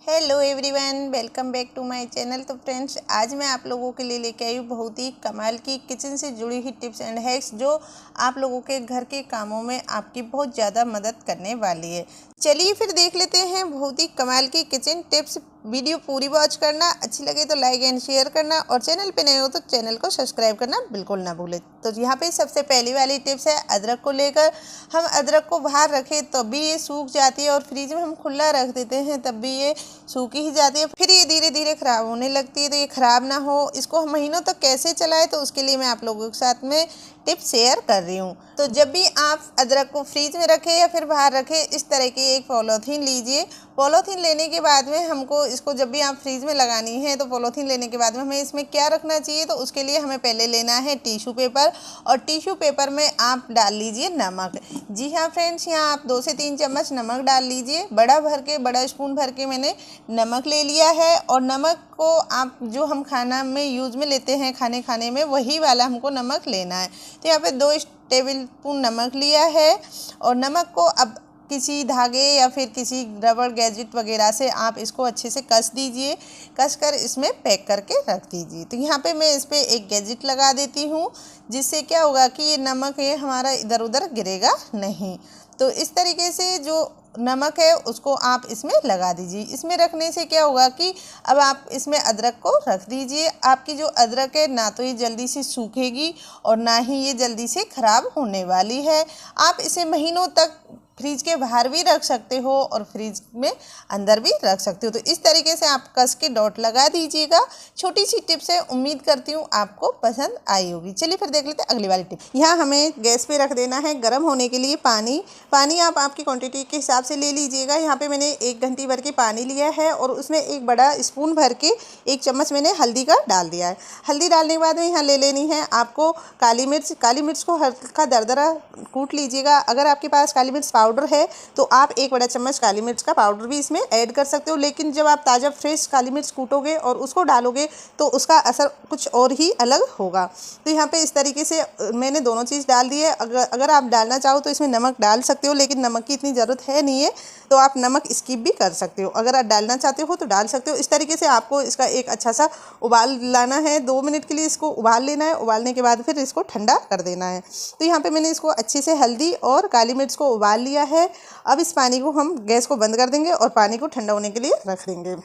Hello everyone, welcome back to my channel. तो friends, आज मैं आप लोगों के लिए लेके आई हूँ बहुत ही कमाल की किचन से जुड़ी हुई टिप्स एंड हैक्स जो आप लोगों के घर के कामों में आपकी बहुत ज़्यादा मदद करने वाली है। चलिए फिर देख लेते हैं बहुत ही कमाल की किचन टिप्स। वीडियो पूरी वॉच करना, अच्छी लगे तो लाइक एंड शेयर करना और चैनल पे नए हो तो चैनल को सब्सक्राइब करना बिल्कुल ना भूलें। तो यहाँ पे सबसे पहली वाली टिप्स है अदरक को लेकर। हम अदरक को बाहर रखें तब भी ये सूख जाती है और फ्रिज में हम खुला रख देते हैं तब भी ये सूखी ही जाती है, फिर ये धीरे धीरे ख़राब होने लगती है। तो ये ख़राब ना हो, इसको हम महीनों तक कैसे चलाएं, तो उसके लिए मैं आप लोगों के साथ में टिप्स शेयर कर रही हूँ। तो जब भी आप अदरक को फ्रीज में रखें या फिर बाहर रखें, इस तरह की एक पॉलीथीन लीजिए। पॉलीथीन लेने के बाद में हमको इसको जब भी आप फ्रीज में लगानी है तो पॉलीथीन लेने के बाद में हमें इसमें क्या रखना चाहिए, तो उसके लिए हमें पहले लेना है टिश्यू पेपर और टिश्यू पेपर में आप डाल लीजिए नमक। जी हाँ फ्रेंड्स, यहाँ आप 2 से 3 चम्मच नमक डाल लीजिए। बड़ा स्पून भर के मैंने नमक ले लिया है और नमक को आप जो हम खाना में यूज़ में लेते हैं खाने में वही वाला हमको नमक लेना है। तो यहाँ पे 2 टेबल स्पून नमक लिया है और नमक को अब किसी धागे या फिर किसी रबड़ गैजेट वगैरह से आप इसको अच्छे से कस दीजिए। कस कर इसमें पैक करके रख दीजिए। तो यहाँ पे मैं इस पर एक गैजेट लगा देती हूँ, जिससे क्या होगा कि ये नमक ये हमारा इधर उधर गिरेगा नहीं। तो इस तरीके से जो नमक है उसको आप इसमें लगा दीजिए। इसमें रखने से क्या होगा कि अब आप इसमें अदरक को रख दीजिए। आपकी जो अदरक है ना तो ये जल्दी से सूखेगी और ना ही ये जल्दी से ख़राब होने वाली है। आप इसे महीनों तक फ्रिज के बाहर भी रख सकते हो और फ्रिज में अंदर भी रख सकते हो। तो इस तरीके से आप कस के डॉट लगा दीजिएगा। छोटी सी टिप्स है, उम्मीद करती हूँ आपको पसंद आई होगी। चलिए फिर देख लेते हैं अगली वाली टिप। यहाँ हमें गैस पे रख देना है गर्म होने के लिए पानी आप आपकी क्वांटिटी के हिसाब से ले लीजिएगा। यहाँ पे मैंने 1 घंटी भर के पानी लिया है और उसमें एक बड़ा स्पून भर के 1 चम्मच मैंने हल्दी का डाल दिया है। हल्दी डालने के बाद में यहाँ ले लेनी है आपको काली मिर्च को हल्का दरदरा कूट लीजिएगा। अगर आपके पास काली मिर्च पाउडर है तो आप 1 बड़ा चम्मच काली मिर्च का पाउडर भी इसमें ऐड कर सकते हो, लेकिन जब आप ताज़ा फ्रेश काली मिर्च कूटोगे और उसको डालोगे तो उसका असर कुछ और ही अलग होगा। तो यहाँ पे इस तरीके से मैंने दोनों चीज़ डाल दी है। अगर आप डालना चाहो तो इसमें नमक डाल सकते हो, लेकिन नमक की इतनी ज़रूरत है नहीं है, तो आप नमक स्किप भी कर सकते हो। अगर आप डालना चाहते हो तो डाल सकते हो। इस तरीके से आपको इसका एक अच्छा सा उबाल लाना है। 2 मिनट के लिए इसको उबाल लेना है। उबालने के बाद फिर इसको ठंडा कर देना है। तो यहाँ पे मैंने इसको अच्छे से हल्दी और काली मिर्च को उबाल लिया है। अब इस पानी को हम गैस को बंद कर देंगे और पानी को ठंडा होने के लिए रख देंगे।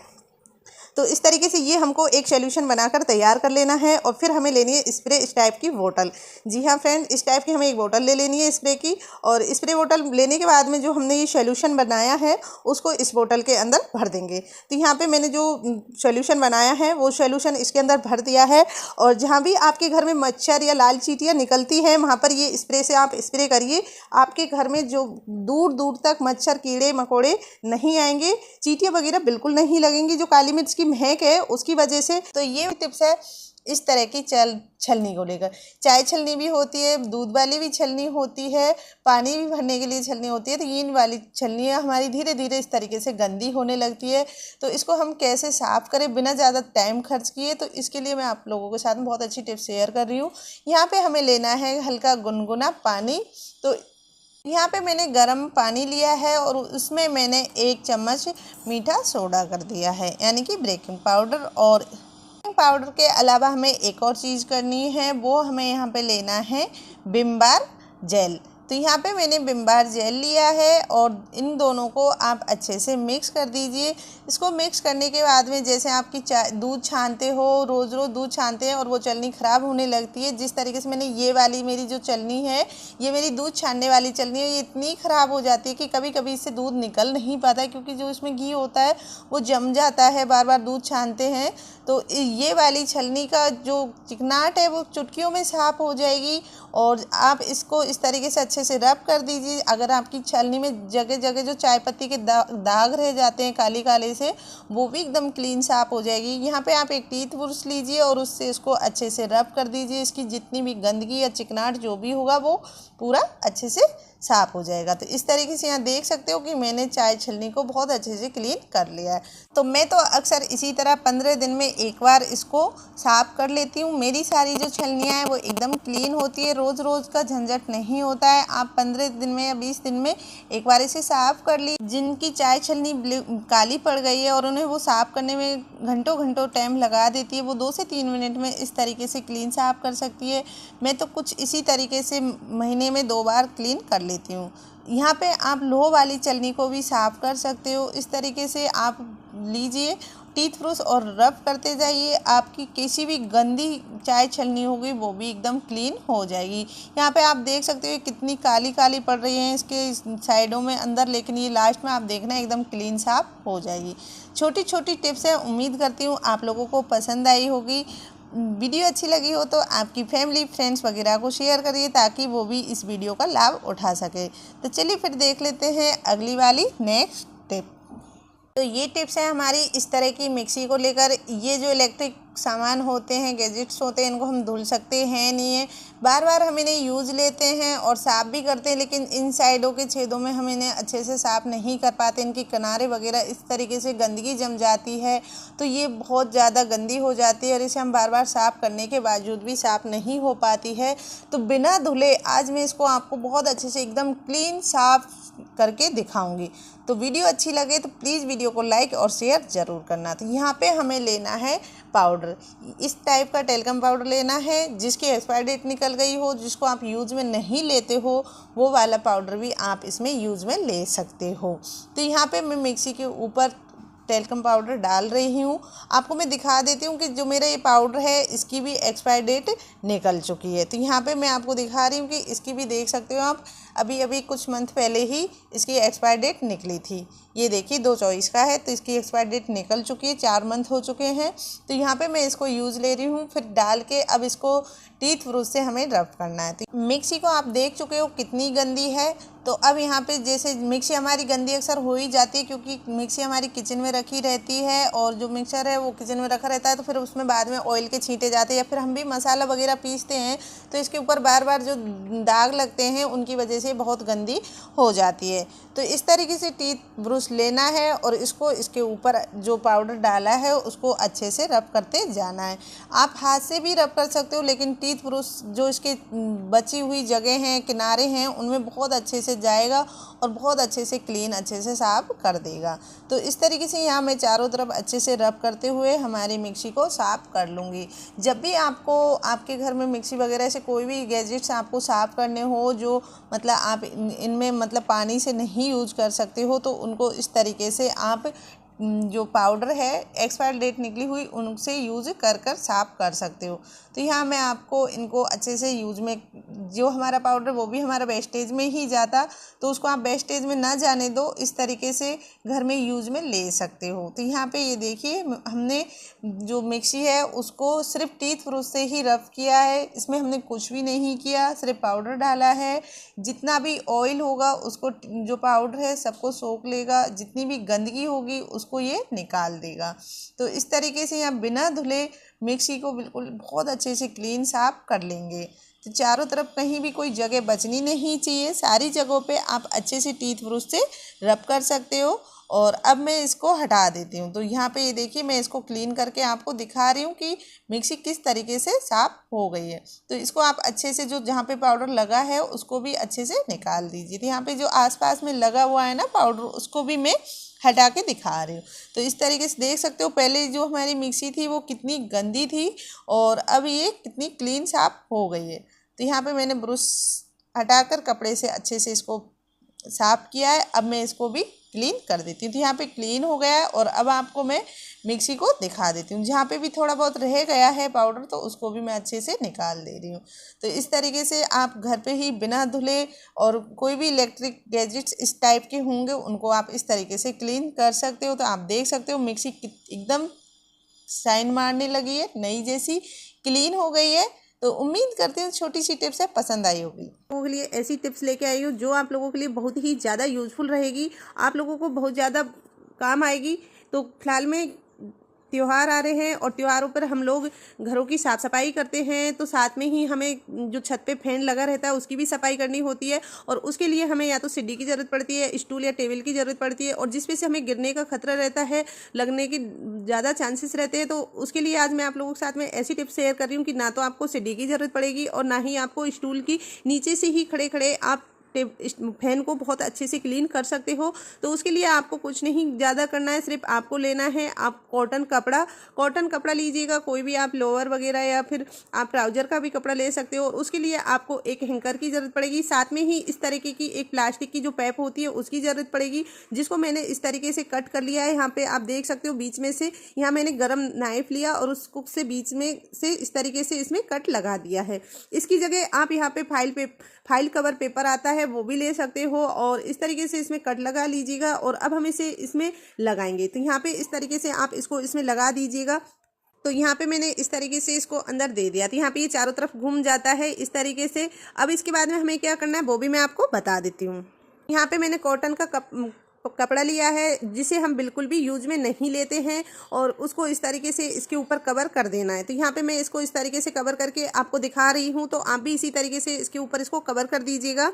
तो इस तरीके से ये हमको एक सॉल्यूशन बनाकर तैयार कर लेना है और फिर हमें लेनी है स्प्रे इस टाइप की बोतल। जी हाँ फ्रेंड, इस टाइप की हमें एक बोतल ले लेनी है स्प्रे की, और स्प्रे बोतल लेने के बाद में जो हमने ये सॉल्यूशन बनाया है उसको इस बोतल के अंदर भर देंगे। तो यहाँ पे मैंने जो सॉल्यूशन बनाया है वो सॉल्यूशन इसके अंदर भर दिया है, और जहाँ भी आपके घर में मच्छर या लाल चींटियाँ निकलती हैं वहाँ पर ये स्प्रे से आप स्प्रे करिए। आपके घर में जो दूर दूर तक मच्छर कीड़े मकोड़े नहीं आएंगे, चींटियाँ वगैरह बिल्कुल नहीं लगेंगी जो काली मिर्च की महक है उसकी वजह से। तो ये टिप्स है इस तरह की छलनी को लेकर। चाय छलनी भी होती है, दूध वाली भी छलनी होती है, पानी भी भरने के लिए छलनी होती है। तो इन वाली छलनियाँ हमारी धीरे धीरे इस तरीके से गंदी होने लगती है। तो इसको हम कैसे साफ़ करें बिना ज़्यादा टाइम खर्च किए, तो इसके लिए मैं आप लोगों के साथ बहुत अच्छी टिप्स शेयर कर रही हूँ। यहाँ पे हमें लेना है हल्का गुनगुना पानी। तो यहाँ पे मैंने गर्म पानी लिया है और उसमें मैंने 1 चम्मच मीठा सोडा कर दिया है, यानी कि बेकिंग पाउडर। और बेकिंग पाउडर के अलावा हमें एक और चीज़ करनी है, वो हमें यहाँ पे लेना है विम बार जेल। तो यहाँ पे मैंने विम बार जेल लिया है और इन दोनों को आप अच्छे से मिक्स कर दीजिए। इसको मिक्स करने के बाद में जैसे आपकी दूध छानते हो, रोज़ रोज़ दूध छानते हैं और वो चलनी ख़राब होने लगती है, जिस तरीके से मैंने ये वाली मेरी जो चलनी है, ये मेरी दूध छानने वाली चलनी है, ये इतनी ख़राब हो जाती है कि कभी कभी इससे दूध निकल नहीं पाता है, क्योंकि जो इसमें घी होता है वो जम जाता है, बार बार दूध छानते हैं। तो ये वाली छलनी का जो चिकनाहट है वो चुटकियों में साफ़ हो जाएगी। और आप इसको इस तरीके से अच्छे से रब कर दीजिए। अगर आपकी छलनी में जगह जगह जो चाय पत्ती के दाग रह जाते हैं काले काले से, वो भी एकदम क्लीन साफ़ हो जाएगी। यहाँ पे आप एक टीथ ब्रश लीजिए और उससे इसको अच्छे से रब कर दीजिए। इसकी जितनी भी गंदगी या चिकनाहट जो भी होगा वो पूरा अच्छे से साफ़ हो जाएगा। तो इस तरीके से यहाँ देख सकते हो कि मैंने चाय छलनी को बहुत अच्छे से क्लीन कर लिया है। तो मैं तो अक्सर इसी तरह 15 दिन में एक बार इसको साफ़ कर लेती हूँ। मेरी सारी जो छलनियाँ हैं वो एकदम क्लीन होती है, रोज़ रोज़ का झंझट नहीं होता है। आप 15 दिन में या 20 दिन में एक बार इसे साफ़ कर ली। जिनकी चाय छलनी काली पड़ गई है और उन्हें वो साफ़ करने में घंटों घंटों टाइम लगा देती है, वो 2 से 3 मिनट में इस तरीके से क्लीन साफ़ कर सकती है। मैं तो कुछ इसी तरीके से महीने में 2 बार क्लीन कर लेती हूँ। यहाँ पे आप लोह वाली छलनी को भी साफ़ कर सकते हो। इस तरीके से आप लीजिए टीथ ब्रश और रब करते जाइए, आपकी किसी भी गंदी चाय छलनी होगी वो भी एकदम क्लीन हो जाएगी। यहाँ पे आप देख सकते हो कितनी काली काली पड़ रही हैं इसके साइडों में अंदर, लेकिन ये लास्ट में आप देखना एकदम क्लीन साफ हो जाएगी। छोटी छोटी टिप्स है, उम्मीद करती हूँ आप लोगों को पसंद आई होगी। वीडियो अच्छी लगी हो तो आपकी फैमिली फ्रेंड्स वगैरह को शेयर करिए ताकि वो भी इस वीडियो का लाभ उठा सके। तो चलिए फिर देख लेते हैं अगली वाली नेक्स्ट टिप। तो ये टिप्स है हमारी इस तरह की मिक्सी को लेकर। ये जो इलेक्ट्रिक सामान होते हैं, गैजेट्स होते हैं, इनको हम धुल सकते हैं नहीं है, बार बार हम इन्हें यूज़ लेते हैं और साफ़ भी करते हैं, लेकिन इन साइडों के छेदों में हम इन्हें अच्छे से साफ़ नहीं कर पाते। इनके किनारे वगैरह इस तरीके से गंदगी जम जाती है, तो ये बहुत ज़्यादा गंदी हो जाती है और इसे हम बार बार साफ़ करने के बावजूद भी साफ़ नहीं हो पाती है। तो बिना धुले आज मैं इसको आपको बहुत अच्छे से एकदम क्लीन साफ़ करके दिखाऊंगी। तो वीडियो अच्छी लगे तो प्लीज़ वीडियो को लाइक और शेयर ज़रूर करना। तो यहाँ पे हमें लेना है पाउडर, इस टाइप का टेल्कम पाउडर लेना है जिसकी एक्सपायरी डेट निकल गई हो, जिसको आप यूज़ में नहीं लेते हो, वो वाला पाउडर भी आप इसमें यूज़ में ले सकते हो। तो यहाँ पे मैं मिक्सी के ऊपर टेल्कम पाउडर डाल रही हूँ। आपको मैं दिखा देती हूँ कि जो मेरा ये पाउडर है इसकी भी एक्सपायरी डेट निकल चुकी है। तो यहाँ पे मैं आपको दिखा रही हूँ कि इसकी भी देख सकते हो आप, अभी अभी कुछ मंथ पहले ही इसकी एक्सपायरी डेट निकली थी। ये देखिए 2/24 का है, तो इसकी एक्सपायरी डेट निकल चुकी है, 4 मंथ हो चुके हैं। तो यहाँ पे मैं इसको यूज़ ले रही हूँ, फिर डाल के अब इसको टीथ ब्रश से हमें रब करना है। तो मिक्सी को आप देख चुके हो कितनी गंदी है। तो अब यहाँ पे जैसे मिक्सी हमारी गंदी अक्सर हो ही जाती है क्योंकि मिक्सी हमारी किचन में रखी रहती है और जो मिक्सर है वो किचन में रखा रहता है, तो फिर उसमें बाद में ऑयल के छींटे जाते हैं या फिर हम भी मसाला वगैरह पीसते हैं तो इसके ऊपर बार बार जो दाग लगते हैं उनकी वजह से बहुत गंदी हो जाती है। तो इस तरीके से टीथ ब्रश लेना है और इसको इसके ऊपर जो पाउडर डाला है उसको अच्छे से रब करते जाना है। आप हाथ से भी रब कर सकते हो, लेकिन टीथ ब्रश जो इसके बची हुई जगह हैं, किनारे हैं, उनमें बहुत अच्छे से जाएगा और बहुत अच्छे से क्लीन अच्छे से साफ कर देगा। तो इस तरीके से यहाँ मैं चारों तरफ अच्छे से रब करते हुए हमारी मिक्सी को साफ़ कर लूँगी। जब भी आपको आपके घर में मिक्सी वगैरह से कोई भी गैजेट्स आपको साफ़ करने हो जो मतलब आप इनमें मतलब पानी से नहीं यूज कर सकते हो, तो उनको इस तरीके से आप जो पाउडर है एक्सपायर डेट निकली हुई उनसे यूज़ कर साफ़ कर सकते हो। तो यहाँ मैं आपको इनको अच्छे से यूज में, जो हमारा पाउडर वो भी हमारा वेस्टेज में ही जाता, तो उसको आप वेस्टेज में ना जाने दो, इस तरीके से घर में यूज में ले सकते हो। तो यहाँ पे ये देखिए हमने जो मिक्सी है उसको सिर्फ टीथ ब्रश से ही रब किया है, इसमें हमने कुछ भी नहीं किया, सिर्फ पाउडर डाला है। जितना भी ऑयल होगा उसको जो पाउडर है सबको सोख लेगा, जितनी भी गंदगी होगी उसको ये निकाल देगा। तो इस तरीके से यहाँ बिना धुले मिक्सी को बिल्कुल बहुत अच्छे से क्लीन साफ कर लेंगे। तो चारों तरफ कहीं भी कोई जगह बचनी नहीं चाहिए, सारी जगहों पे आप अच्छे से टीथ ब्रश से रब कर सकते हो। और अब मैं इसको हटा देती हूँ। तो यहाँ पे ये देखिए मैं इसको क्लीन करके आपको दिखा रही हूँ कि मिक्सी किस तरीके से साफ़ हो गई है। तो इसको आप अच्छे से जो जहाँ पे पाउडर लगा है उसको भी अच्छे से निकाल दीजिए। तो यहाँ पे जो आसपास में लगा हुआ है ना पाउडर, उसको भी मैं हटा के दिखा रही हूँ। तो इस तरीके से देख सकते हो पहले जो हमारी मिक्सी थी वो कितनी गंदी थी और अब ये कितनी क्लीन साफ हो गई है। तो यहाँ पे मैंने ब्रश हटाकर कपड़े से अच्छे से इसको साफ़ किया है। अब मैं इसको भी क्लीन कर देती हूँ। तो यहाँ पे क्लीन हो गया है और अब आपको मैं मिक्सी को दिखा देती हूँ। जहाँ पे भी थोड़ा बहुत रह गया है पाउडर तो उसको भी मैं अच्छे से निकाल दे रही हूँ। तो इस तरीके से आप घर पे ही बिना धुले और कोई भी इलेक्ट्रिक गैजेट्स इस टाइप के होंगे उनको आप इस तरीके से क्लीन कर सकते हो। तो आप देख सकते हो मिक्सी एकदम शाइन मारने लगी है, नई जैसी क्लीन हो गई है। तो उम्मीद करती हूँ छोटी सी टिप्स है पसंद आई होगी। लोगों के लिए ऐसी टिप्स लेके आई हूँ जो आप लोगों के लिए बहुत ही ज़्यादा यूज़फुल रहेगी, आप लोगों को बहुत ज़्यादा काम आएगी। तो फिलहाल में त्योहार आ रहे हैं और त्योहारों पर हम लोग घरों की साफ़ सफाई करते हैं, तो साथ में ही हमें जो छत पे फैन लगा रहता है उसकी भी सफाई करनी होती है। और उसके लिए हमें या तो सीढ़ी की ज़रूरत पड़ती है, स्टूल या टेबल की ज़रूरत पड़ती है, और जिस पे से हमें गिरने का खतरा रहता है, लगने के ज़्यादा चांसेस रहते हैं। तो उसके लिए आज मैं आप लोगों के साथ में ऐसी टिप्स शेयर कर रही हूँ कि ना तो आपको सीढ़ी की ज़रूरत पड़ेगी और ना ही आपको स्टूल की, नीचे से ही खड़े खड़े आप फैन को बहुत अच्छे से क्लीन कर सकते हो। तो उसके लिए आपको कुछ नहीं ज़्यादा करना है, सिर्फ आपको लेना है आप कॉटन कपड़ा लीजिएगा, कोई भी आप लोअर वगैरह या फिर आप ट्राउज़र का भी कपड़ा ले सकते हो। और उसके लिए आपको एक हैंकर की ज़रूरत पड़ेगी, साथ में ही इस तरीके की एक प्लास्टिक की जो पैप होती है उसकी ज़रूरत पड़ेगी, जिसको मैंने इस तरीके से कट कर लिया है। यहाँ पे आप देख सकते हो बीच में से यहाँ मैंने गरम नाइफ लिया और उसको से बीच में से इस तरीके से इसमें कट लगा दिया है। इसकी जगह आप यहाँ पे फाइल कवर पेपर आता है वो भी ले सकते हो, और इस तरीके से इसमें कट लगा लीजिएगा। और अब हम इसे इसमें लगाएंगे, तो यहाँ पे इस तरीके से आप इसको इसमें लगा दीजिएगा। तो यहाँ पे मैंने इस तरीके से इसको अंदर दे दिया, तो यहाँ पे ये चारों तरफ घूम जाता है इस तरीके से। अब इसके बाद में हमें क्या करना है वो भी मैं आपको बता देती हूँ। यहाँ पे मैंने कॉटन का कपड़ा लिया है जिसे हम बिल्कुल भी यूज में नहीं लेते हैं, और उसको इस तरीके से इसके ऊपर कवर कर देना है। तो यहाँ पे मैं इसको इस तरीके से कवर करके आपको दिखा रही हूँ, तो आप भी इसी तरीके से इसके ऊपर इसको कवर कर दीजिएगा।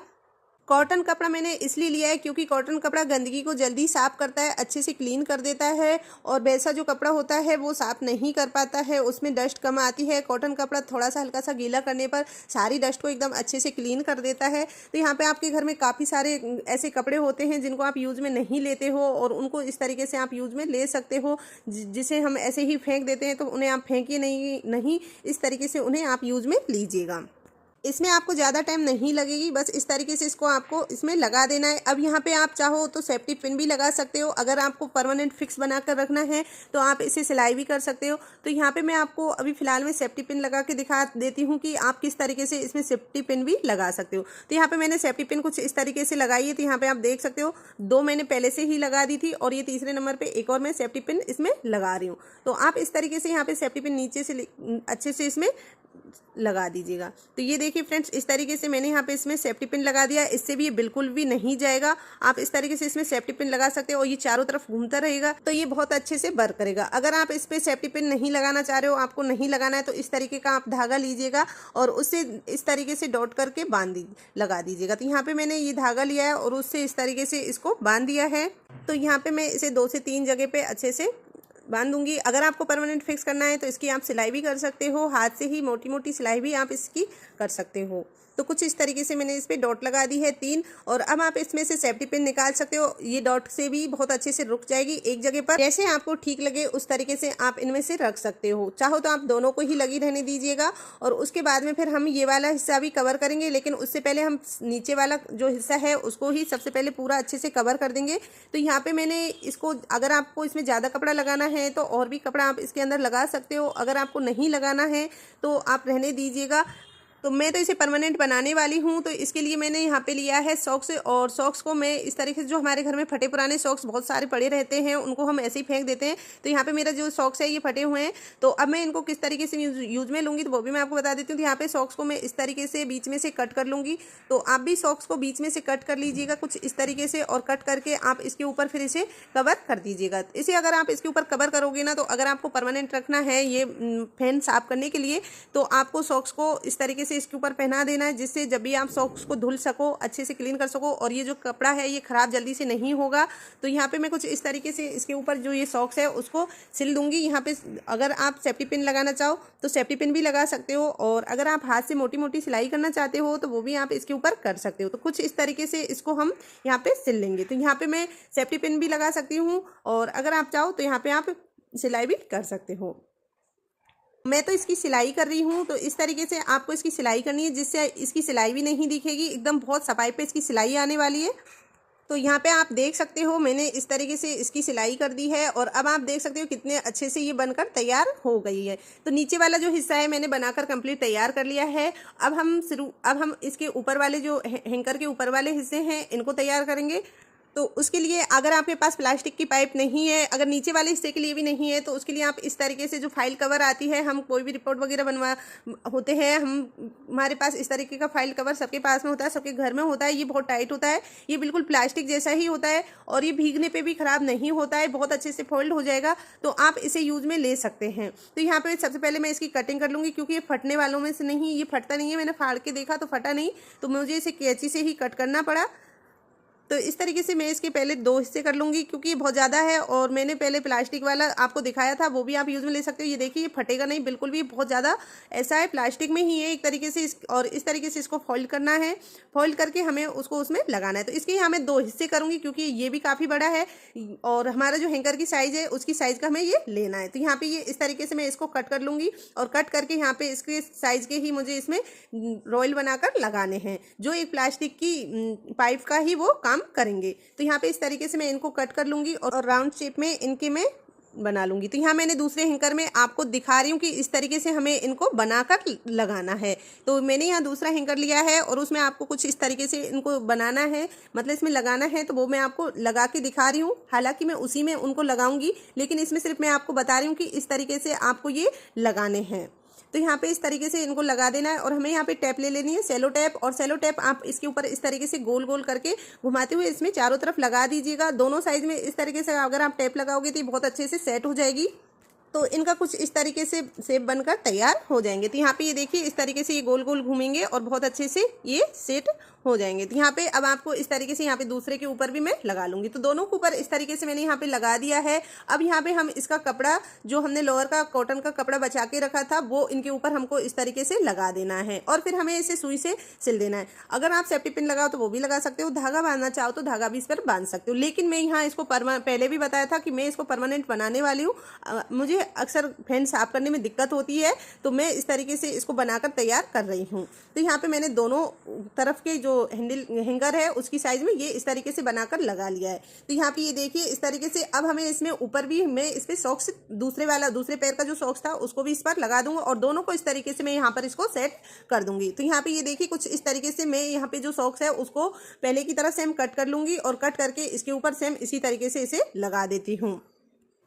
कॉटन कपड़ा मैंने इसलिए लिया है क्योंकि कॉटन कपड़ा गंदगी को जल्दी साफ़ करता है, अच्छे से क्लीन कर देता है, और वैसा जो कपड़ा होता है वो साफ़ नहीं कर पाता है, उसमें डस्ट कम आती है। कॉटन कपड़ा थोड़ा सा हल्का सा गीला करने पर सारी डस्ट को एकदम अच्छे से क्लीन कर देता है। तो यहाँ पे आपके घर में काफ़ी सारे ऐसे कपड़े होते हैं जिनको आप यूज़ में नहीं लेते हो, और उनको इस तरीके से आप यूज़ में ले सकते हो, जिसे हम ऐसे ही फेंक देते हैं, तो उन्हें आप फेंकिए नहीं, इस तरीके से उन्हें आप यूज़ में लीजिएगा। इसमें आपको ज़्यादा टाइम नहीं लगेगी, बस इस तरीके से इसको आपको इसमें लगा देना है। अब यहाँ पे आप चाहो तो सेफ्टी पिन भी लगा सकते हो, अगर आपको परमानेंट फिक्स बना कर रखना है तो आप इसे सिलाई भी कर सकते हो। तो यहाँ पे मैं आपको अभी फ़िलहाल में सेफ्टी पिन लगा के दिखा देती हूँ कि आप किस तरीके से इसमें सेफ्टी पिन भी लगा सकते हो। तो यहाँ पर मैंने सेफ्टी पिन कुछ इस तरीके से लगाई है, तो यहाँ पर आप देख सकते हो 2 मैंने पहले से ही लगा दी थी, और ये तीसरे नंबर पर एक और मैं सेफ्टी पिन इसमें लगा रही हूँ। तो आप इस तरीके से यहाँ पर सेफ्टी पिन नीचे से अच्छे से इसमें लगा दीजिएगा। तो ये देखिए फ्रेंड्स, इस तरीके से मैंने यहाँ पे इसमें सेफ्टी पिन लगा दिया, इससे भी ये बिल्कुल भी नहीं जाएगा। आप इस तरीके से इसमें सेफ्टी पिन लगा सकते हो और ये चारों तरफ घूमता रहेगा, तो ये बहुत अच्छे से वर्क करेगा। अगर आप इस पर सेफ्टी पिन नहीं लगाना चाह रहे हो, आपको नहीं लगाना है, तो इस तरीके का आप धागा लीजिएगा और उससे इस तरीके से डॉट करके लगा दीजिएगा। तो यहाँ पे मैंने ये धागा लिया है और उससे इस तरीके से इसको बांध दिया है। तो यहाँ पे मैं इसे 2 से 3 जगह पे अच्छे से बांध दूंगी। अगर आपको परमानेंट फिक्स करना है तो इसकी आप सिलाई भी कर सकते हो, हाथ से ही मोटी मोटी सिलाई भी आप इसकी कर सकते हो। तो कुछ इस तरीके से मैंने इस पर डॉट लगा दी है 3, और अब आप इसमें से सेफ्टी पिन निकाल सकते हो। ये डॉट से भी बहुत अच्छे से रुक जाएगी एक जगह पर, जैसे आपको ठीक लगे उस तरीके से आप इनमें से रख सकते हो। चाहो तो आप दोनों को ही लगी रहने दीजिएगा, और उसके बाद में फिर हम ये वाला हिस्सा भी कवर करेंगे, लेकिन उससे पहले हम नीचे वाला जो हिस्सा है उसको ही सबसे पहले पूरा अच्छे से कवर कर देंगे। तो यहाँ पे मैंने इसको, अगर आपको इसमें ज़्यादा कपड़ा लगाना है तो और भी कपड़ा आप इसके अंदर लगा सकते हो, अगर आपको नहीं लगाना है तो आप रहने दीजिएगा। तो मैं तो इसे परमानेंट बनाने वाली हूँ, तो इसके लिए मैंने यहाँ पे लिया है सॉक्स, और सॉक्स को मैं इस तरीके से, जो हमारे घर में फटे पुराने सॉक्स बहुत सारे पड़े रहते हैं उनको हम ऐसे ही फेंक देते हैं। तो यहाँ पे मेरा जो सॉक्स है ये फटे हुए हैं, तो अब मैं इनको किस तरीके से यूज़ में लूँगी तो वो भी मैं आपको बता देती हूँ। तो यहाँ पे सॉक्स को मैं इस तरीके से बीच में से कट कर लूँगी, तो आप भी सॉक्स को बीच में से कट कर लीजिएगा कुछ इस तरीके से, और कट करके आप इसके ऊपर फिर इसे कवर कर दीजिएगा। इसे अगर आप इसके ऊपर कवर करोगे ना, तो अगर आपको परमानेंट रखना है ये फैन साफ करने के लिए, तो आपको सॉक्स को इस तरीके से इसके ऊपर पहना देना है, जिससे जब भी आप सॉक्स को धुल सको, अच्छे से क्लीन कर सको, और ये जो कपड़ा है ये ख़राब जल्दी से नहीं होगा। तो यहाँ पे मैं कुछ इस तरीके से इसके ऊपर जो ये सॉक्स है उसको सिल दूंगी। यहाँ पे अगर आप सेफ्टी पिन लगाना चाहो तो सेफ्टी पिन भी लगा सकते हो, और अगर आप हाथ से मोटी मोटी सिलाई करना चाहते हो तो वो भी आप इसके ऊपर कर सकते हो। तो कुछ इस तरीके से इसको हम यहाँ पे सिल लेंगे। तो यहाँ पे मैं सेफ्टी पिन भी लगा सकती हूँ, और अगर आप चाहो तो यहाँ पे आप सिलाई भी कर सकते हो। मैं तो इसकी सिलाई कर रही हूँ, तो इस तरीके से आपको इसकी सिलाई करनी है, जिससे इसकी सिलाई भी नहीं दिखेगी, एकदम बहुत सफाई पे इसकी सिलाई आने वाली है। तो यहाँ पे आप देख सकते हो मैंने इस तरीके से इसकी सिलाई कर दी है, और अब आप देख सकते हो कितने अच्छे से ये बनकर तैयार हो गई है। तो नीचे वाला जो हिस्सा है मैंने बनाकर कंप्लीट तैयार कर लिया है। अब हम इसके ऊपर वाले जो हैंकर के ऊपर वाले हिस्से हैं इनको तैयार करेंगे। तो उसके लिए अगर आपके पास प्लास्टिक की पाइप नहीं है, अगर नीचे वाले हिस्से के लिए भी नहीं है, तो उसके लिए आप इस तरीके से जो फाइल कवर आती है, हम कोई भी रिपोर्ट वगैरह बनवा होते हैं, हमारे पास इस तरीके का फाइल कवर सबके पास में होता है, सबके घर में होता है। ये बहुत टाइट होता है, ये बिल्कुल प्लास्टिक जैसा ही होता है और ये भीगने पे भी ख़राब नहीं होता है, बहुत अच्छे से फोल्ड हो जाएगा, तो आप इसे यूज़ में ले सकते हैं। तो यहाँ पे सबसे पहले मैं इसकी कटिंग कर लूँगी, क्योंकि ये फटने वालों में से नहीं, ये फटता नहीं है, मैंने फाड़ के देखा तो फटा नहीं, तो मुझे इसे कैंची से ही कट करना पड़ा। तो इस तरीके से मैं इसके पहले 2 हिस्से कर लूँगी, क्योंकि ये बहुत ज़्यादा है और मैंने पहले प्लास्टिक वाला आपको दिखाया था, वो भी आप यूज़ में ले सकते हो। ये देखिए, ये फटेगा नहीं बिल्कुल भी, बहुत ज़्यादा ऐसा है, प्लास्टिक में ही है एक तरीके से। और इस तरीके से इसको फोल्ड करना है, फोल्ड करके हमें उसको उसमें लगाना है। तो इसके यहाँ मैं 2 हिस्से करूँगी, क्योंकि ये भी काफ़ी बड़ा है और हमारा जो हैंगर की साइज़ है उसकी साइज़ का हमें ये लेना है। तो यहाँ पर ये इस तरीके से मैं इसको कट कर लूँगी और कट करके यहाँ पर इसके साइज़ के ही मुझे इसमें रॉयल बनाकर लगाने हैं, जो एक प्लास्टिक की पाइप का ही वो काम करेंगे। तो यहाँ पे इस तरीके से मैं इनको कट कर लूँगी और राउंड शेप में इनके मैं बना लूँगी। तो यहाँ मैंने दूसरे हैंकर में आपको दिखा रही हूँ कि इस तरीके से हमें इनको बनाकर लगाना है। तो मैंने यहाँ दूसरा हैंकर लिया है और उसमें आपको कुछ इस तरीके से इनको बनाना है, मतलब इसमें लगाना है, तो वो मैं आपको लगा के दिखा रही हूँ। हालांकि मैं उसी में उनको लगाऊंगी, लेकिन इसमें सिर्फ मैं आपको बता रही हूँ कि इस तरीके से आपको ये लगाने हैं। तो यहाँ पे इस तरीके से इनको लगा देना है और हमें यहाँ पे टेप ले लेनी है, सेलो टेप। और सेलो टेप आप इसके ऊपर इस तरीके से गोल गोल करके घुमाते हुए इसमें चारों तरफ लगा दीजिएगा। दोनों साइड में इस तरीके से अगर आप टेप लगाओगे तो ये बहुत अच्छे से सेट हो जाएगी। तो इनका कुछ इस तरीके से शेप बनकर तैयार हो जाएंगे। तो यहाँ पे ये देखिए, इस तरीके से ये गोल गोल घूमेंगे और बहुत अच्छे से ये सेट हो जाएंगे। तो यहाँ पे अब आपको इस तरीके से यहाँ पे दूसरे के ऊपर भी मैं लगा लूँगी। तो दोनों के ऊपर इस तरीके से मैंने यहाँ पे लगा दिया है। अब यहाँ पे हम इसका कपड़ा, जो हमने लोअर का कॉटन का कपड़ा बचा के रखा था, वो इनके ऊपर हमको इस तरीके से लगा देना है और फिर हमें इसे सुई से सिल देना है। अगर आप सेफ्टी पिन लगाओ तो वो भी लगा सकते हो, धागा बांधना चाहो तो धागा भी इस पर बांध सकते हो। लेकिन मैं यहाँ इसको पहले भी बताया था कि मैं इसको परमानेंट बनाने वाली हूँ। मुझे अक्सर फैन साफ करने में दिक्कत होती है, तो मैं इस तरीके से इसको बनाकर तैयार कर रही हूँ। तो यहाँ पे मैंने दोनों तरफ के जो हैंगर है उसकी साइज में ये इस तरीके से बनाकर लगा लिया है। तो यहाँ पे ये देखिए, इस तरीके से अब हमें इसमें ऊपर भी मैं इस पे सॉक्स, दूसरे पैर का जो सॉक्स था उसको भी इस पर लगा दूंगा और दोनों को इस तरीके से मैं यहाँ पर इसको सेट कर दूंगी। तो यहाँ पे ये देखिए, कुछ इस तरीके से मैं यहाँ पे जो सॉक्स है उसको पहले की तरह सेम कट कर लूंगी और कट करके इसके ऊपर सेम इसी तरीके से इसे लगा देती हूँ।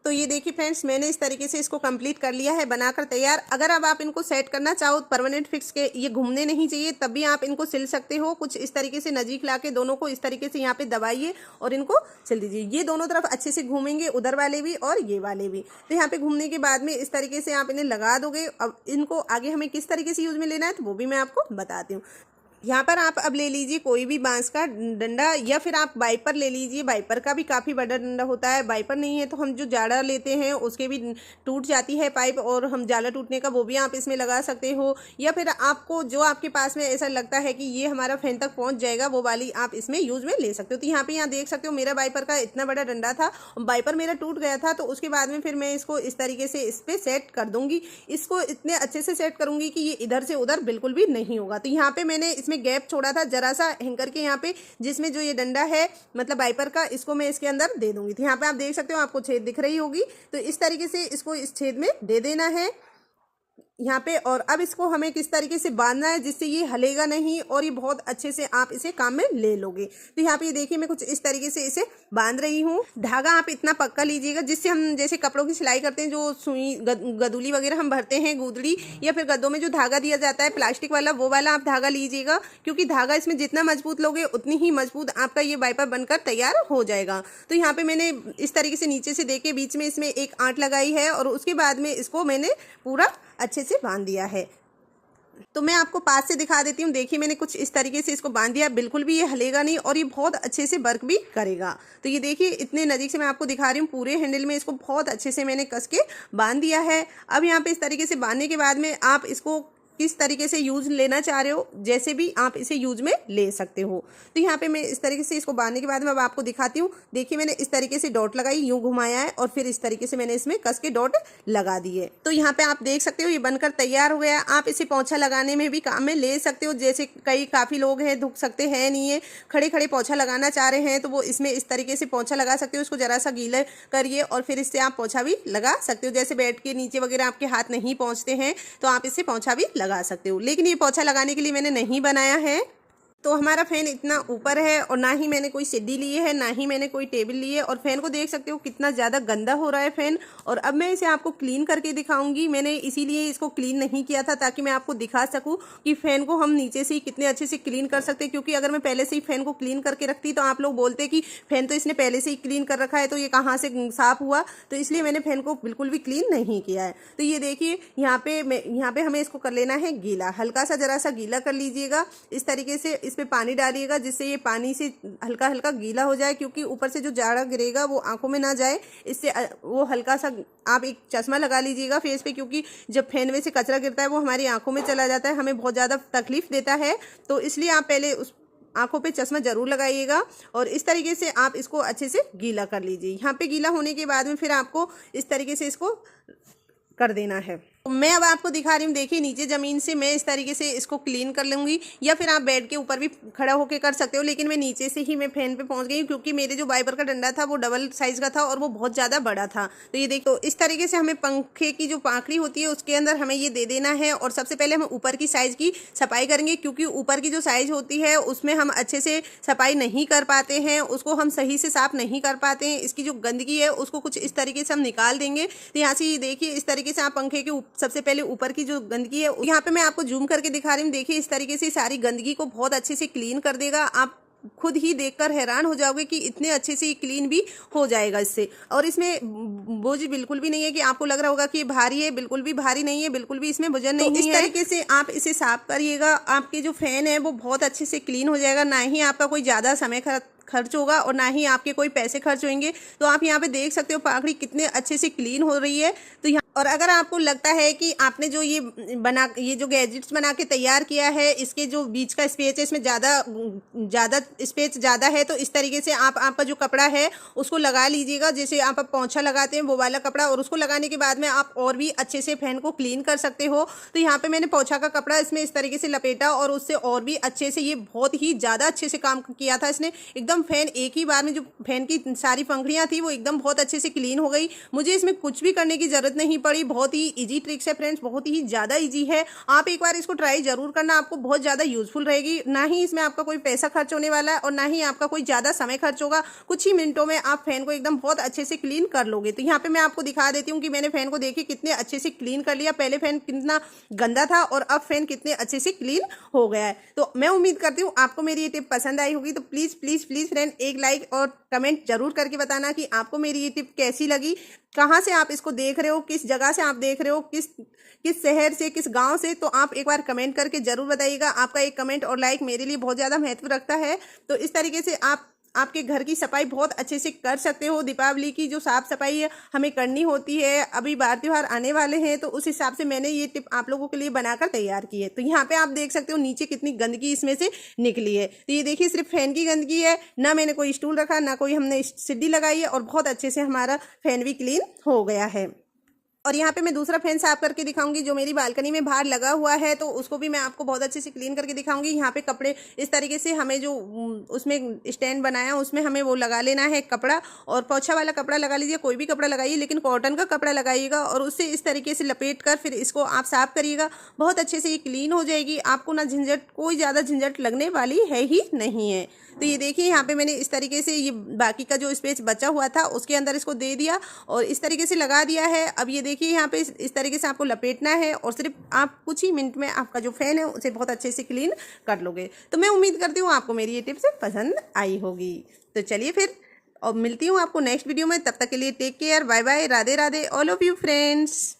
तो ये देखिए फ्रेंड्स, मैंने इस तरीके से इसको कंप्लीट कर लिया है, बनाकर तैयार। अगर अब आप इनको सेट करना चाहो परमानेंट फिक्स के, ये घूमने नहीं चाहिए, तब भी आप इनको सिल सकते हो। कुछ इस तरीके से नजीक लाके दोनों को इस तरीके से यहाँ पे दबाइए और इनको सिल दीजिए। ये दोनों तरफ अच्छे से घूमेंगे, उधर वाले भी और ये वाले भी। तो यहाँ पे घूमने के बाद में इस तरीके से आप इन्हें लगा दोगे। अब इनको आगे हमें किस तरीके से यूज में लेना है तो वो भी मैं आपको बताती हूँ। यहाँ पर आप अब ले लीजिए कोई भी बांस का डंडा, या फिर आप वाइपर ले लीजिए। वाइपर का भी काफ़ी बड़ा डंडा होता है। वाइपर नहीं है तो हम जो जाड़ा लेते हैं उसके भी टूट जाती है पाइप, और हम जाला टूटने का वो भी आप इसमें लगा सकते हो। या फिर आपको जो आपके पास में ऐसा लगता है कि ये हमारा फैन तक पहुँच जाएगा, वो वाली आप इसमें यूज में ले सकते हो। तो यहाँ देख सकते हो, मेरा वाइपर का इतना बड़ा डंडा था, वाइपर मेरा टूट गया था, तो उसके बाद में फिर मैं इसको इस तरीके से इस पर सेट कर दूंगी। इसको इतने अच्छे से सेट करूंगी कि ये इधर से उधर बिल्कुल भी नहीं होगा। तो यहाँ पे मैंने इसमें गैप छोड़ा था जरा सा हैंगर के यहाँ पे, जिसमें जो ये डंडा है मतलब वाइपर का, इसको मैं इसके अंदर दे दूंगी। तो यहाँ पे आप देख सकते हो, आपको छेद दिख रही होगी। तो इस तरीके से इसको इस छेद में दे देना है यहाँ पे। और अब इसको हमें किस तरीके से बांधना है जिससे ये हलेगा नहीं और ये बहुत अच्छे से आप इसे काम में ले लोगे। तो यहाँ पे ये देखिए, मैं कुछ इस तरीके से इसे बांध रही हूँ। धागा आप इतना पक्का लीजिएगा जिससे हम जैसे कपड़ों की सिलाई करते हैं, जो सुई गदुली वगैरह हम भरते हैं, गुदड़ी या फिर गद्दों में जो धागा दिया जाता है प्लास्टिक वाला, वो वाला आप धागा लीजिएगा, क्योंकि धागा इसमें जितना मजबूत लोगे उतनी ही मजबूत आपका ये वाइपर बनकर तैयार हो जाएगा। तो यहाँ पे मैंने इस तरीके से नीचे से देके बीच में इसमें एक आंट लगाई है और उसके बाद में इसको मैंने पूरा अच्छे से बांध दिया है। तो मैं आपको पास से दिखा देती हूँ। देखिए, मैंने कुछ इस तरीके से इसको बांध दिया, बिल्कुल भी ये हलेगा नहीं और ये बहुत अच्छे से वर्क भी करेगा। तो ये देखिए, इतने नज़दीक से मैं आपको दिखा रही हूँ, पूरे हैंडल में इसको बहुत अच्छे से मैंने कस के बांध दिया है। अब यहाँ पे इस तरीके से बांधने के बाद में आप इसको किस तरीके से यूज लेना चाह रहे हो, जैसे भी आप इसे यूज में ले सकते हो। तो यहाँ पे मैं इस तरीके से इसको बांधने के बाद में अब आपको दिखाती हूँ। देखिए, मैंने इस तरीके से डॉट लगाई, यूं घुमाया है और फिर इस तरीके से मैंने इसमें कस के डॉट लगा दिए। तो यहाँ पे आप देख सकते हो, ये बनकर तैयार हो गया। आप इसे पोंछा लगाने में भी काम में ले सकते हो। जैसे काफ़ी लोग हैं, धुक सकते हैं नहीं है, खड़े खड़े पोंछा लगाना चाह रहे हैं, तो वो इसमें इस तरीके से पोंछा लगा सकते हो। इसको जरा सा गीला करिए और फिर इससे आप पोंछा भी लगा सकते हो। जैसे बेड के नीचे वगैरह आपके हाथ नहीं पहुँचते हैं तो आप इससे पोंछा भी लगा सकते हो। लेकिन ये पोंछा लगाने के लिए मैंने नहीं बनाया है। तो हमारा फ़ैन इतना ऊपर है और ना ही मैंने कोई सीढ़ी ली है, ना ही मैंने कोई टेबल ली है, और फ़ैन को देख सकते हो कितना ज़्यादा गंदा हो रहा है फ़ैन। और अब मैं इसे आपको क्लीन करके दिखाऊंगी। मैंने इसीलिए इसको क्लीन नहीं किया था ताकि मैं आपको दिखा सकूं कि फ़ैन को हम नीचे से ही कितने अच्छे से क्लीन कर सकते हैं, क्योंकि अगर मैं पहले से ही फ़ैन को क्लीन करके रखती तो आप लोग बोलते कि फ़ैन तो इसने पहले से ही क्लीन कर रखा है, तो ये कहाँ से साफ़ हुआ। तो इसलिए मैंने फ़ैन को बिल्कुल भी क्लीन नहीं किया है। तो ये देखिए यहाँ पे हमें इसको कर लेना है गीला, हल्का सा ज़रा सा गीला कर लीजिएगा। इस तरीके से इस पर पानी डालिएगा जिससे ये पानी से हल्का हल्का गीला हो जाए, क्योंकि ऊपर से जो जाड़ा गिरेगा वो आंखों में ना जाए। इससे वो हल्का सा आप एक चश्मा लगा लीजिएगा फेस पे, क्योंकि जब फैन में से कचरा गिरता है वो हमारी आंखों में चला जाता है, हमें बहुत ज़्यादा तकलीफ देता है। तो इसलिए आप पहले उस आंखों पे चश्मा जरूर लगाइएगा और इस तरीके से आप इसको अच्छे से गीला कर लीजिए। यहाँ पे गीला होने के बाद में फिर आपको इस तरीके से इसको कर देना है। मैं अब आपको दिखा रही हूँ, देखिए नीचे ज़मीन से मैं इस तरीके से इसको क्लीन कर लूँगी, या फिर आप बेड के ऊपर भी खड़ा होकर कर सकते हो, लेकिन मैं नीचे से ही मैं फैन पे पहुँच गई क्योंकि मेरे जो वाइपर का डंडा था वो डबल साइज़ का था और वो बहुत ज़्यादा बड़ा था। तो ये देखो इस तरीके से हमें पंखे की जो पाखड़ी होती है उसके अंदर हमें ये दे देना है। और सबसे पहले हम ऊपर की साइज़ की सफाई करेंगे, क्योंकि ऊपर की जो साइज़ होती है उसमें हम अच्छे से सफाई नहीं कर पाते हैं, उसको हम सही से साफ़ नहीं कर पाते हैं। इसकी जो गंदगी है उसको कुछ इस तरीके से हम निकाल देंगे। तो यहाँ से ये देखिए इस तरीके से आप पंखे के सबसे पहले ऊपर की जो गंदगी है, यहाँ पे मैं आपको जूम करके दिखा रही हूँ, देखिए इस तरीके से सारी गंदगी को बहुत अच्छे से क्लीन कर देगा। आप खुद ही देखकर हैरान हो जाओगे कि इतने अच्छे से ये क्लीन भी हो जाएगा इससे। और इसमें बोझ बिल्कुल भी नहीं है कि आपको लग रहा होगा कि ये भारी है, बिल्कुल भी भारी नहीं है, बिल्कुल भी इसमें वजन नहीं है। इस तरीके से आप इसे साफ करिएगा, आपके जो फैन है वो बहुत अच्छे से क्लीन हो जाएगा। ना ही आपका कोई ज़्यादा समय खर्च होगा और ना ही आपके कोई पैसे खर्च होंगे। तो आप यहाँ पे देख सकते हो पाखड़ी कितने अच्छे से क्लीन हो रही है। तो यहाँ और अगर आपको लगता है कि आपने जो ये जो गैजेट्स बना के तैयार किया है, इसके जो बीच का स्पेस है इसमें ज़्यादा स्पेस ज़्यादा है, तो इस तरीके से आप आपका जो कपड़ा है उसको लगा लीजिएगा, जैसे आप पोंछा लगाते हैं वो वाला कपड़ा। और उसको लगाने के बाद में आप और भी अच्छे से फैन को क्लीन कर सकते हो। तो यहाँ पे मैंने पोंछा का कपड़ा इसमें इस तरीके से लपेटा और उससे और भी अच्छे से, ये बहुत ही ज़्यादा अच्छे से काम किया था इसने। एकदम फैन एक ही बार में जो फैन की सारी पंखड़ियाँ थी वो एकदम बहुत अच्छे से क्लीन हो गई। मुझे इसमें कुछ भी करने की ज़रूरत नहीं पड़ी। बहुत ही इजी ट्रिक्स है फ्रेंड्स, बहुत ही ज़्यादा इजी है। आप एक बार इसको ट्राई जरूर करना, आपको बहुत ज़्यादा यूजफुल रहेगी। ना ही इसमें आपका कोई पैसा खर्च होने वाला है और ना ही आपका कोई ज़्यादा समय खर्च होगा। कुछ ही मिनटों में आप फैन को एकदम बहुत अच्छे से क्लीन कर लोगे। तो यहाँ पे मैं आपको दिखा देती हूँ कि मैंने फैन को देखिए कितने अच्छे से क्लीन कर लिया। पहले फैन कितना गंदा था और अब फैन कितने अच्छे से क्लीन हो गया है। तो मैं उम्मीद करती हूँ आपको मेरी ये टिप पसंद आई होगी। तो प्लीज़ प्लीज़ प्लीज़ फ्रेंड एक लाइक और कमेंट जरूर करके बताना कि आपको मेरी ये टिप कैसी लगी, कहाँ से आप इसको देख रहे हो, किस जगह से आप देख रहे हो, किस शहर से, किस गांव से। तो आप एक बार कमेंट करके जरूर बताइएगा। आपका एक कमेंट और लाइक मेरे लिए बहुत ज़्यादा महत्व रखता है। तो इस तरीके से आप आपके घर की सफाई बहुत अच्छे से कर सकते हो। दीपावली की जो साफ सफाई हमें करनी होती है, अभी बार त्योहार आने वाले हैं, तो उस हिसाब से मैंने ये टिप आप लोगों के लिए बनाकर तैयार की है। तो यहाँ पे आप देख सकते हो नीचे कितनी गंदगी इसमें से निकली है। तो ये देखिए सिर्फ फैन की गंदगी है, ना मैंने कोई स्टूल रखा, ना कोई हमने सीढ़ी लगाई है, और बहुत अच्छे से हमारा फैन भी क्लीन हो गया है। और यहाँ पे मैं दूसरा फैन साफ करके दिखाऊंगी जो मेरी बालकनी में बाहर लगा हुआ है, तो उसको भी मैं आपको बहुत अच्छे से क्लीन करके दिखाऊंगी। यहाँ पे कपड़े इस तरीके से हमें जो उसमें स्टैंड बनाया उसमें हमें वो लगा लेना है कपड़ा, और पोंछा वाला कपड़ा लगा लीजिए, कोई भी कपड़ा लगाइए लेकिन कॉटन का कपड़ा लगाइएगा, और उससे इस तरीके से लपेट कर फिर इसको आप साफ करिएगा। बहुत अच्छे से ये क्लीन हो जाएगी, आपको ना झंझट, कोई ज़्यादा झंझट लगने वाली है ही नहीं है। तो ये देखिए यहाँ पे मैंने इस तरीके से ये बाकी का जो स्पेस बचा हुआ था उसके अंदर इसको दे दिया और इस तरीके से लगा दिया है। अब ये देखिए यहाँ पे इस तरीके से आपको लपेटना है और सिर्फ आप कुछ ही मिनट में आपका जो फैन है उसे बहुत अच्छे से क्लीन कर लोगे। तो मैं उम्मीद करती हूँ आपको मेरी ये टिप्स पसंद आई होगी। तो चलिए फिर और मिलती हूँ आपको नेक्स्ट वीडियो में। तब तक के लिए take care, bye bye, Radhe Radhe, all of you friends.